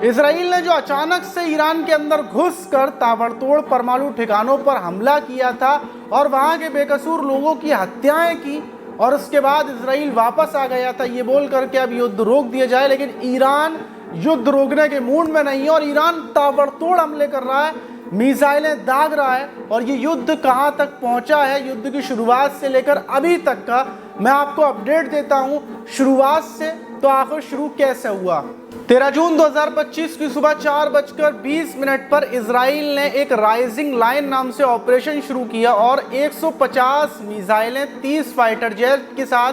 Israel ने जो अचानक से ईरान के अंदर घुसकर ताबड़तोड़ परमाणु ठिकानों पर हमला किया था और वहां के बेकसूर लोगों की हत्याएं की, और उसके बाद इसराइल वापस आ गया था ये बोल करके अब युद्ध रोक दिया जाए, लेकिन ईरान युद्ध रोकने के मूड में नहीं है और ईरान ताबड़तोड़ हमले कर रहा है, मिसाइलें दाग रहा है। और ये युद्ध कहां तक पहुंचा है, युद्ध की शुरुआत से लेकर अभी तक का मैं आपको अपडेट देता हूं, शुरुआत से तो आखिर शुरू कैसे हुआ। 13 जून 2025 की सुबह 4:20 पर इजराइल ने एक राइजिंग लाइन नाम से ऑपरेशन शुरू किया और 150 मिसाइलें 30 फाइटर जेट के साथ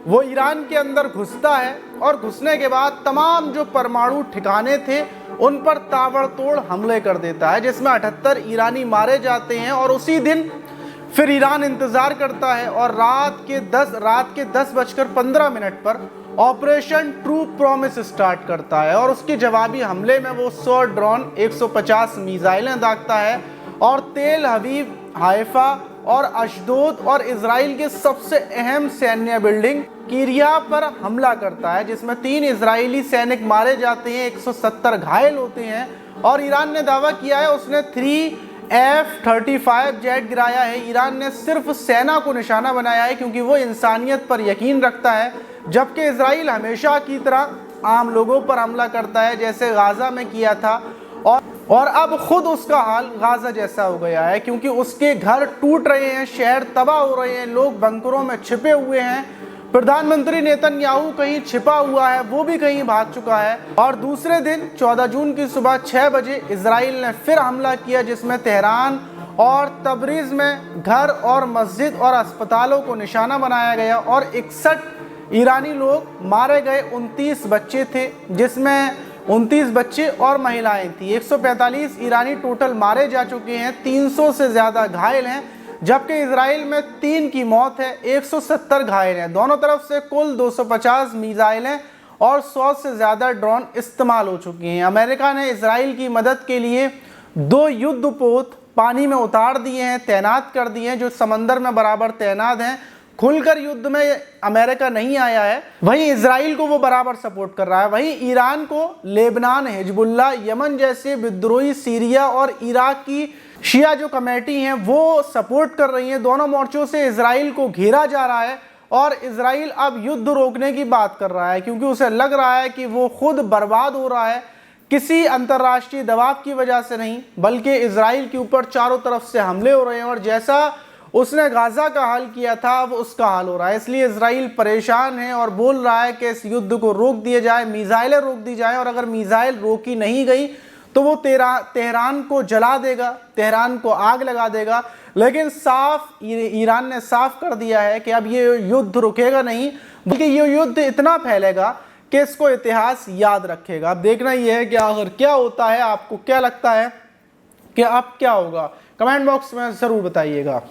वो ईरान के अंदर घुसता है और घुसने के बाद तमाम जो परमाणु ठिकाने थे उन पर ताबड़तोड़ हमले कर देता है, जिसमें 78 ईरानी मारे जाते हैं। और उसी दिन फिर ईरान इंतजार करता है और रात के 10:15 पर ऑपरेशन ट्रू प्रॉमिस स्टार्ट करता है और उसके जवाबी हमले में वो 100 ड्रोन 150 मिसाइलें दागता है और तेल अवीव, हाइफा और अशदोद और इजराइल के सबसे अहम सैन्य बिल्डिंग किरिया पर हमला करता है, जिसमें 3 इजरायली सैनिक मारे जाते हैं, 170 घायल होते हैं। और ईरान ने दावा किया है उसने 3 F-35 जेट गिराया है। ईरान ने सिर्फ सेना को निशाना बनाया है क्योंकि वो इंसानियत पर यकीन रखता है, जबकि इजराइल हमेशा की तरह आम लोगों पर हमला करता है, जैसे गाजा में किया था। और अब खुद उसका हाल गाजा जैसा हो गया है क्योंकि उसके घर टूट रहे हैं, शहर तबाह हो रहे हैं, लोग बंकरों में छिपे हुए हैं। प्रधानमंत्री नेतन्याहू कहीं छिपा हुआ है, वो भी कहीं भाग चुका है। और दूसरे दिन 14 जून की सुबह 6 बजे इजराइल ने फिर हमला किया, जिसमें तेहरान और तबरीज में घर और मस्जिद और अस्पतालों को निशाना बनाया गया और 61 ईरानी लोग मारे गए। 29 बच्चे थे, जिसमें 29 बच्चे और महिलाएं थी। 145 ईरानी टोटल मारे जा चुके हैं, 300 से ज़्यादा घायल हैं, जबकि इजराइल में 3 की मौत है, 170 घायल हैं। दोनों तरफ से कुल 250 मिसाइलें और 100 से ज़्यादा ड्रोन इस्तेमाल हो चुके हैं। अमेरिका ने इजराइल की मदद के लिए 2 युद्धपोत पानी में उतार दिए हैं, तैनात कर दिए हैं, जो समंदर में बराबर तैनात हैं। खुलकर युद्ध में अमेरिका नहीं आया है, वहीं इजराइल को वो बराबर सपोर्ट कर रहा है। वहीं ईरान को लेबनान, हिजबुल्लाह, यमन जैसे विद्रोही, सीरिया और इराक की शिया जो कमेटी हैं वो सपोर्ट कर रही हैं। दोनों मोर्चों से इजराइल को घेरा जा रहा है और इजराइल अब युद्ध रोकने की बात कर रहा है क्योंकि उसे लग रहा है कि वो खुद बर्बाद हो रहा है, किसी अंतर्राष्ट्रीय दबाव की वजह से नहीं, बल्कि इजराइल के ऊपर चारों तरफ से हमले हो रहे हैं और जैसा उसने गाजा का हाल किया था अब उसका हाल हो रहा है। इसलिए इजराइल परेशान है और बोल रहा है कि इस युद्ध को रोक दिया जाए, मिसाइलें रोक दी जाए, और अगर मिसाइल रोकी नहीं गई तो वो तेहरान को जला देगा, तेहरान को आग लगा देगा। लेकिन साफ ईरान ने साफ कर दिया है कि अब ये युद्ध रुकेगा नहीं, बल्कि ये युद्ध इतना फैलेगा कि इसको इतिहास याद रखेगा। अब देखना ये है कि आखिर क्या होता है, आपको क्या लगता है कि अब क्या होगा, कमेंट बॉक्स में ज़रूर बताइएगा।